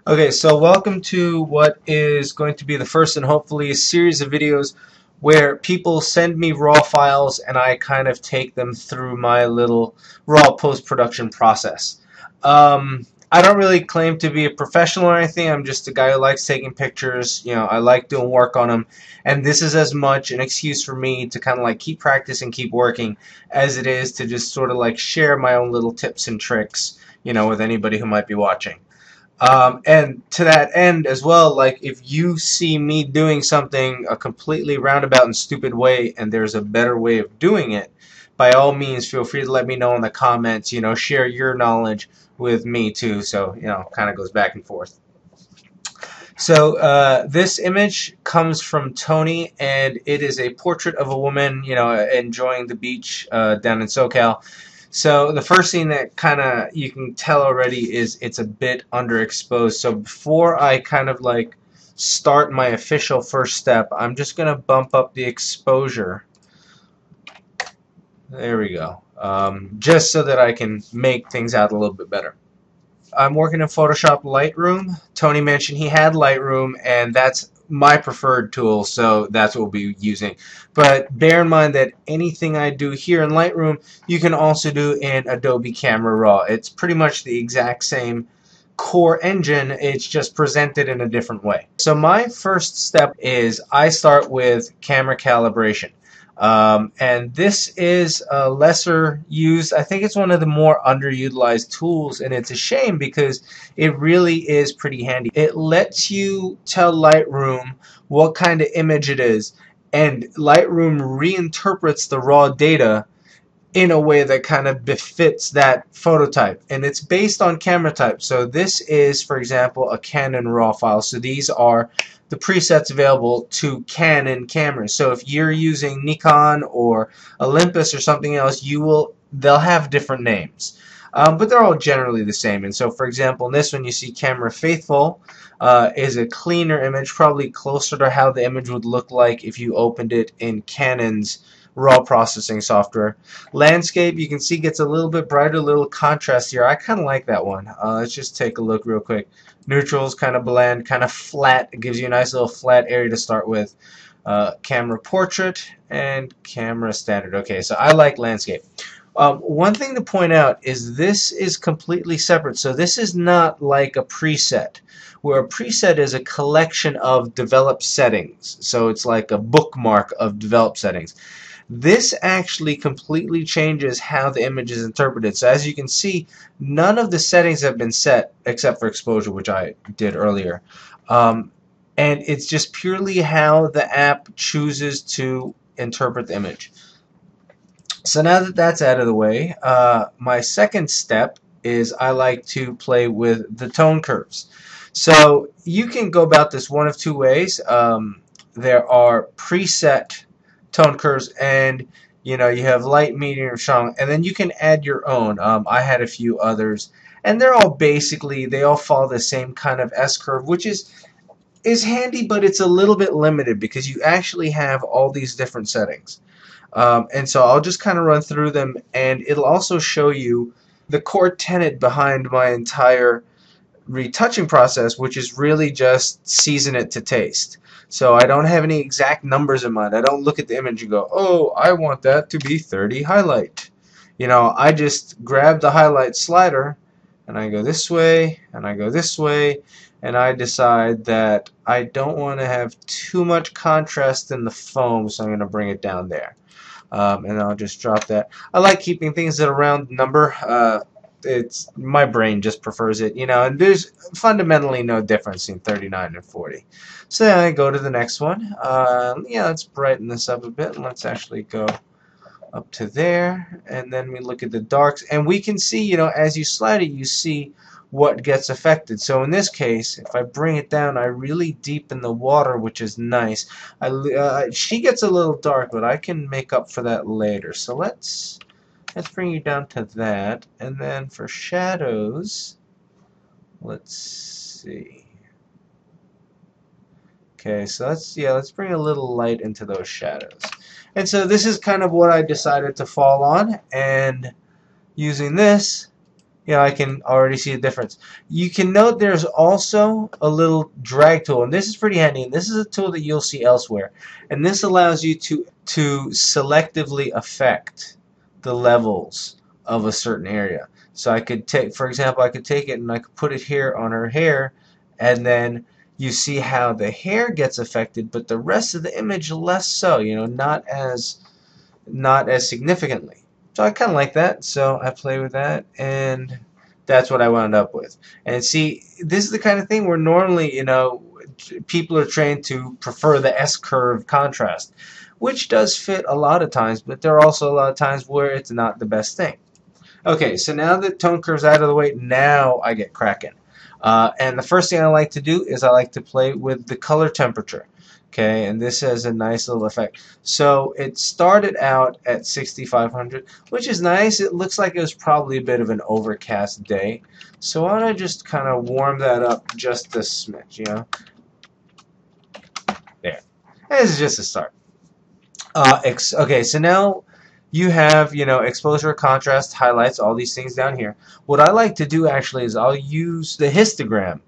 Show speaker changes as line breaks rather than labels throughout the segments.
Okay, so welcome to what is going to be the first and hopefully a series of videos where people send me raw files and I kind of take them through my little raw post-production process. I don't really claim to be a professional or anything. I'm just a guy who likes taking pictures. You know, I like doing work on them, and this is as much an excuse for me to kind of like keep practicing, keep working, as it is to just sort of like share my own little tips and tricks, you know, with anybody who might be watching. And to that end as well, like if you see me doing something a completely roundabout and stupid way and there's a better way of doing it, by all means feel free to let me know in the comments, you know, share your knowledge with me too, so, you know, kind of goes back and forth. So this image comes from Tony, and it is a portrait of a woman, you know, enjoying the beach down in SoCal. So the first thing that kind of you can tell already is it's a bit underexposed. So before I kind of like start my official first step, I'm just going to bump up the exposure. There we go. Just so that I can make things out a little bit better. I'm working in Photoshop Lightroom. Tony mentioned he had Lightroom, and that's my preferred tool, so that's what we'll be using. But bear in mind that anything I do here in Lightroom, you can also do in Adobe Camera Raw. It's pretty much the exact same core engine, it's just presented in a different way. So my first step is I start with camera calibration. And this is a lesser used, I think it's one of the more underutilized tools, and it's a shame because it really is pretty handy. It lets you tell Lightroom what kind of image it is, and Lightroom reinterprets the raw data in a way that kind of befits that photo type, and it's based on camera type. So this is, for example, a Canon RAW file. So these are the presets available to Canon cameras. So if you're using Nikon or Olympus or something else, they'll have different names, but they're all generally the same. And so, for example, in this one you see Camera Faithful is a cleaner image, probably closer to how the image would look like if you opened it in Canon's raw processing software. Landscape, you can see, gets a little bit brighter, a little contrast here. I kind of like that one. Let's just take a look real quick. Neutral's kind of bland, kind of flat. It gives you a nice little flat area to start with. Camera portrait and camera standard. Okay, so I like landscape. One thing to point out is this is completely separate. So this is not like a preset, where a preset is a collection of developed settings. So it's like a bookmark of developed settings. This actually completely changes how the image is interpreted. So as you can see, none of the settings have been set except for exposure, which I did earlier. And it's just purely how the app chooses to interpret the image. So now that that's out of the way, my second step is I like to play with the tone curves. So you can go about this one of two ways. There are preset tone curves, and you know, you have light, medium, strong, and then you can add your own. I had a few others, and they're all basically, they all follow the same kind of S curve, which is handy, but it's a little bit limited because you actually have all these different settings. And so I'll just kind of run through them, and it'll also show you the core tenet behind my entire retouching process, which is really just season it to taste. So I don't have any exact numbers in mind. I don't look at the image and go, oh, I want that to be 30 highlight. You know, I just grab the highlight slider and I go this way and I go this way, and I decide that I don't want to have too much contrast in the foam, so I'm going to bring it down there. And I'll just drop that. I like keeping things at a round number. It's my brain just prefers it, you know, and there's fundamentally no difference in 39 and 40. So then I go to the next one. Yeah, let's brighten this up a bit, and let's actually go up to there, and then we look at the darks, and we can see, you know, as you slide it, you see what gets affected. So in this case, if I bring it down, I really deepen the water, which is nice. She gets a little dark, but I can make up for that later. So let's bring you down to that, and then for shadows, let's see. Okay, so let's bring a little light into those shadows. And so this is kind of what I decided to fall on, and using this, you know, I can already see the difference. You can note there's also a little drag tool, and this is pretty handy, and this is a tool that you'll see elsewhere. And this allows you to selectively affect the levels of a certain area. So I could take, for example, I could take it and I could put it here on her hair, and then you see how the hair gets affected, but the rest of the image less so, you know, not as significantly. So I kind of like that, so I play with that, and that's what I wound up with. And see, this is the kind of thing where normally, you know, people are trained to prefer the S-curve contrast, which does fit a lot of times, but there are also a lot of times where it's not the best thing. Okay, so now that tone curve's out of the way, now I get cracking. And the first thing I like to do is I like to play with the color temperature. Okay, and this has a nice little effect. So it started out at 6,500, which is nice. It looks like it was probably a bit of an overcast day. So why don't I just kind of warm that up just a smidge, you know? There. This is just a start. Okay, so now you have, you know, exposure, contrast, highlights, all these things down here. What I like to do actually is I'll use the histogram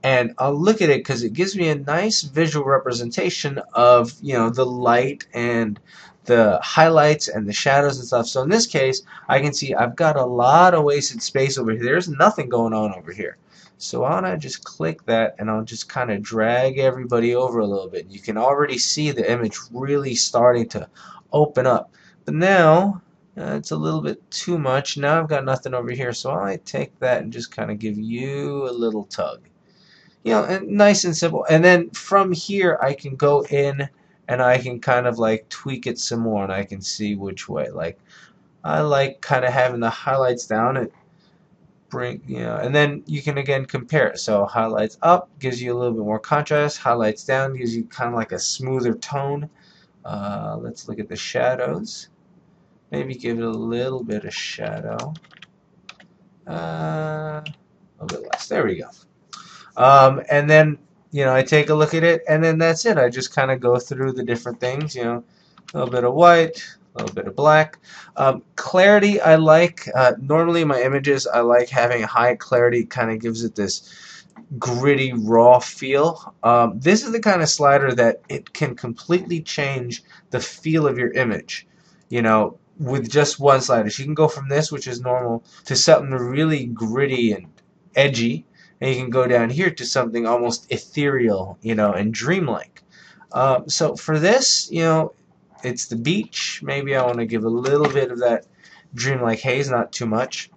and I'll look at it because it gives me a nice visual representation of, you know, the light and the highlights and the shadows and stuff. So in this case, I can see I've got a lot of wasted space over here. There's nothing going on over here. So why don't I just click that and I'll just kind of drag everybody over a little bit. You can already see the image really starting to open up. But now it's a little bit too much. Now I've got nothing over here. So I take that and just kind of give you a little tug. You know, and nice and simple. And then from here I can go in and I can kind of like tweak it some more and I can see which way. Like I like kind of having the highlights down. It bring, you know, and then you can again compare it. So highlights up gives you a little bit more contrast. Highlights down gives you kind of like a smoother tone. Let's look at the shadows. Maybe give it a little bit of shadow. A little bit less. There we go. And then, you know, I take a look at it, and then that's it. I just kind of go through the different things, you know, a little bit of white, a little bit of black. Clarity, I like. Normally, my images, I like having high clarity. Kind of gives it this gritty, raw feel. This is the kind of slider that it can completely change the feel of your image, you know, with just one slider. So you can go from this, which is normal, to something really gritty and edgy. And you can go down here to something almost ethereal, you know, and dreamlike. So for this, you know, it's the beach. Maybe I want to give a little bit of that dreamlike haze, not too much.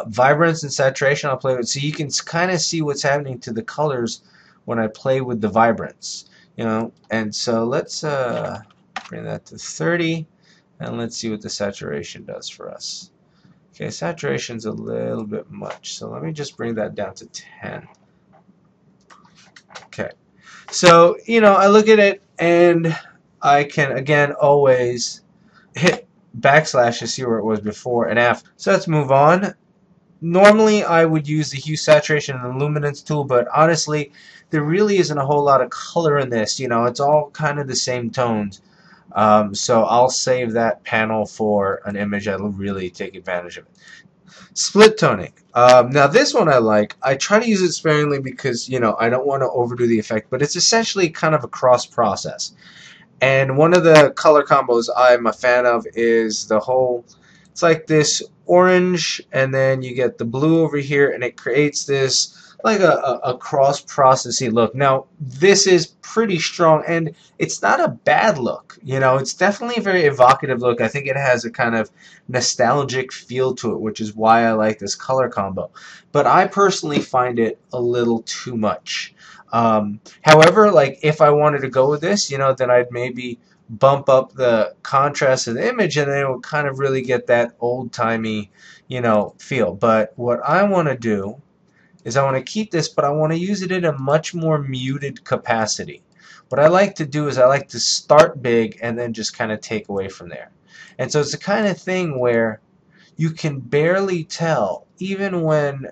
Vibrance and saturation I'll play with. So you can kind of see what's happening to the colors when I play with the vibrance, you know. And so let's bring that to 30, and let's see what the saturation does for us. Okay, saturation's a little bit much, so let me just bring that down to 10. Okay, so, you know, I look at it and I can, again, always hit backslash to see where it was before and after. So let's move on. Normally, I would use the hue, saturation, and luminance tool, but honestly, there really isn't a whole lot of color in this. You know, it's all kind of the same tones. So I'll save that panel for an image that'll really take advantage of it. Split toning. Now this one I like. I try to use it sparingly because, you know, I don't want to overdo the effect, but it's essentially kind of a cross process. And one of the color combos I'm a fan of is the whole, it's like this orange and then you get the blue over here and it creates this like a cross-processy look. Now, this is pretty strong, and it's not a bad look. You know, it's definitely a very evocative look. I think it has a kind of nostalgic feel to it, which is why I like this color combo. But I personally find it a little too much. However, like if I wanted to go with this, you know, then I'd maybe bump up the contrast of the image, and then it would kind of really get that old-timey, you know, feel. But what I want to do is I want to keep this, but I want to use it in a much more muted capacity. What I like to do is I like to start big and then just kind of take away from there. And so it's the kind of thing where you can barely tell, even when,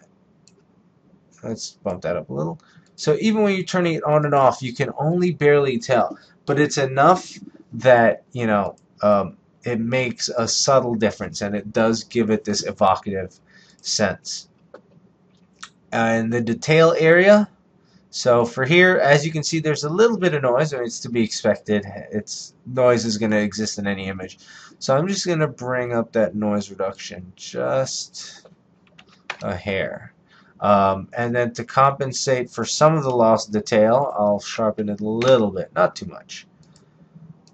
let's bump that up a little. So even when you're turning it on and off, you can only barely tell. But it's enough that, you know, it makes a subtle difference, and it does give it this evocative sense. In the detail area, so for here, as you can see, there's a little bit of noise, and it's to be expected. Noise is going to exist in any image. So I'm just going to bring up that noise reduction just a hair. And then to compensate for some of the lost detail, I'll sharpen it a little bit, not too much.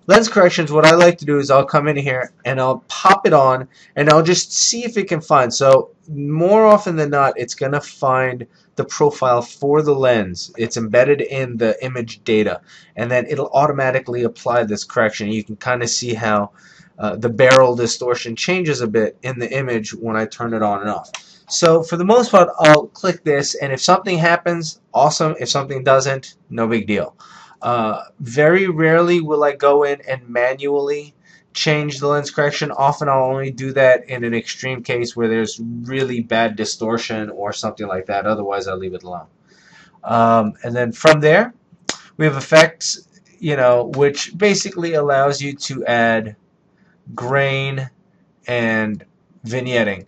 Lens corrections, what I like to do is I'll come in here and I'll pop it on and I'll just see if it can find. So more often than not, it's going to find the profile for the lens. It's embedded in the image data, and then it'll automatically apply this correction. You can kind of see how the barrel distortion changes a bit in the image when I turn it on and off. So for the most part, I'll click this, and if something happens, awesome. If something doesn't, no big deal. Very rarely will I go in and manually change the lens correction. Often I'll only do that in an extreme case where there's really bad distortion or something like that. Otherwise, I'll leave it alone. And then from there, we have effects, which basically allows you to add grain and vignetting.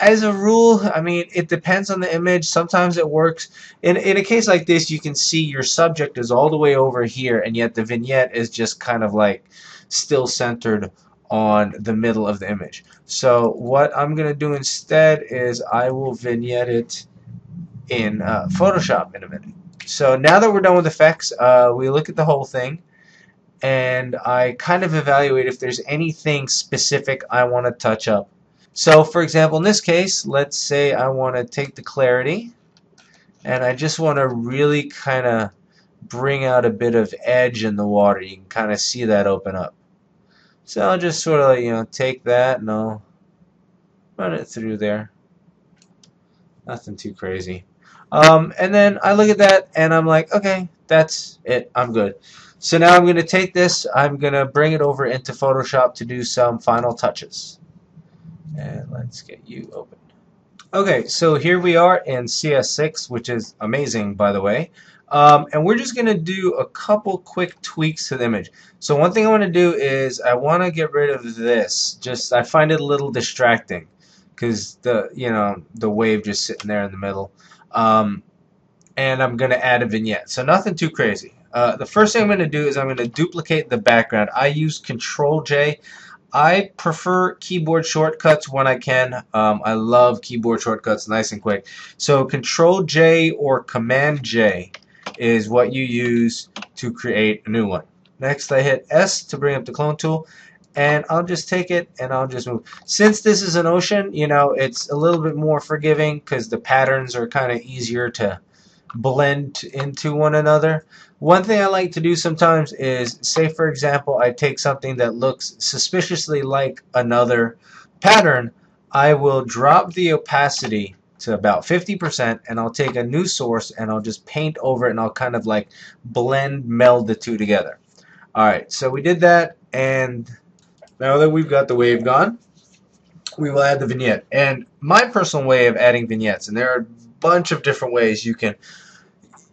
As a rule, I mean, it depends on the image. Sometimes it works. In a case like this, you can see your subject is all the way over here, and yet the vignette is just kind of like still centered on the middle of the image. So what I'm going to do instead is I will vignette it in Photoshop in a minute. So now that we're done with effects, we look at the whole thing, and I kind of evaluate if there's anything specific I want to touch up. So for example, in this case, let's say I want to take the clarity and I just want to really kind of bring out a bit of edge in the water. You can kind of see that open up. So I'll just sort of take that and I'll run it through there. Nothing too crazy. And then I look at that and I'm like, okay, that's it. I'm good. So now I'm going to take this, I'm going to bring it over into Photoshop to do some final touches. And let's get you open. Okay, so here we are in CS6, which is amazing, by the way. And we're just going to do a couple quick tweaks to the image. So one thing I want to do is I want to get rid of this. I find it a little distracting because the wave just sitting there in the middle. And I'm going to add a vignette. So nothing too crazy. The first thing I'm going to do is I'm going to duplicate the background. I use Control-J. I prefer keyboard shortcuts when I can. I love keyboard shortcuts, nice and quick. So Control-J or Command-J is what you use to create a new one. Next, I hit S to bring up the clone tool, and I'll just take it and I'll just move. Since this is an ocean, it's a little bit more forgiving because the patterns are kind of easier to blend into one another. One thing I like to do sometimes is, say for example, I take something that looks suspiciously like another pattern, I will drop the opacity to about 50% and I'll take a new source and I'll just paint over it and I'll kind of like meld the two together. Alright, so we did that, and now that we've got the wave gone, we will add the vignette. And my personal way of adding vignettes, and there are a bunch of different ways you can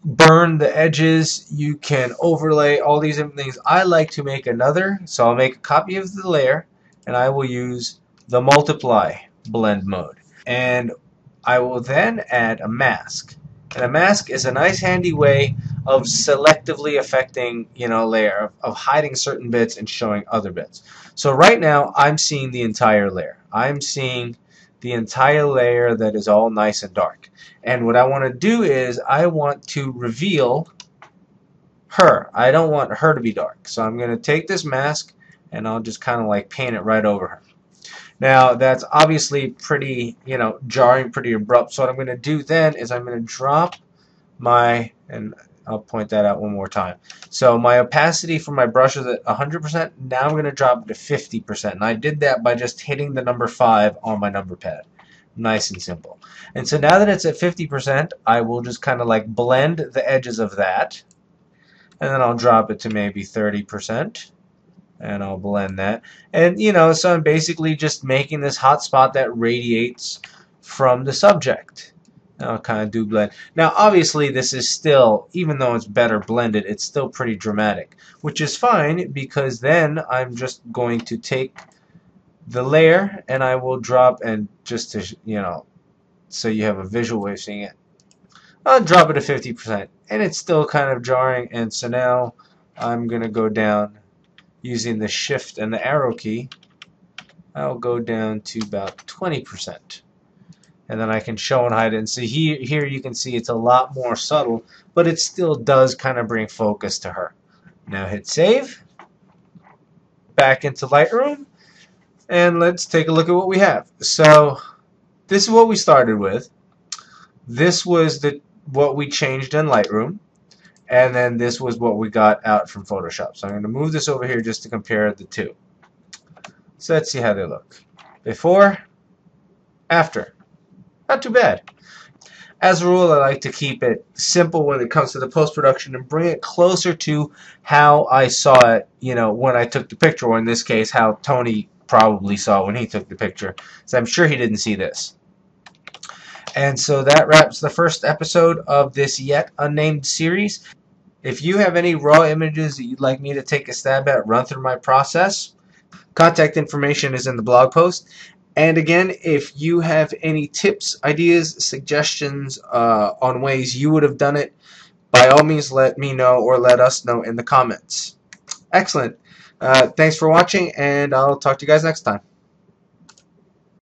burn the edges, you can overlay all these different things. I like to make another, so I'll make a copy of the layer and I will use the multiply blend mode, and I will then add a mask. And a mask is a nice handy way of selectively affecting a layer, of hiding certain bits and showing other bits. So right now I'm seeing the entire layer. I'm seeing the entire layer that is all nice and dark. And what I want to do is I want to reveal her. I don't want her to be dark. So I'm going to take this mask and I'll just kind of like paint it right over her. Now that's obviously pretty, jarring, pretty abrupt. So what I'm going to do then is I'm going to drop my, and I'll point that out one more time. So my opacity for my brush is at 100%. Now I'm going to drop it to 50%. And I did that by just hitting the number 5 on my number pad. Nice and simple. And so now that it's at 50%, I will just kind of like blend the edges of that. And then I'll drop it to maybe 30%. And I'll blend that. And, so I'm basically just making this hot spot that radiates from the subject. I'll kind of do blend. Now, obviously, this is still, even though it's better blended, it's still pretty dramatic, which is fine because then I'm just going to take the layer, and I will drop, and just to, so you have a visual way of seeing it, I'll drop it to 50%, and it's still kind of jarring. And so now I'm going to go down using the shift and the arrow key. I'll go down to about 20%. And then I can show and hide it. And see, here you can see it's a lot more subtle, but it still does kind of bring focus to her. Now hit save, back into Lightroom, and let's take a look at what we have. So this is what we started with. This was what we changed in Lightroom, and then this was what we got out from Photoshop. So I'm going to move this over here just to compare the two. So let's see how they look. Before, after. Not too bad. As a rule, I like to keep it simple when it comes to the post-production and bring it closer to how I saw it, when I took the picture, or in this case, how Tony probably saw it when he took the picture. So I'm sure he didn't see this. And so that wraps the first episode of this yet unnamed series. If you have any raw images that you'd like me to take a stab at, run through my process, contact information is in the blog post. And again, if you have any tips, ideas, suggestions on ways you would have done it, by all means let me know, or let us know in the comments. Excellent. Thanks for watching, and I'll talk to you guys next time.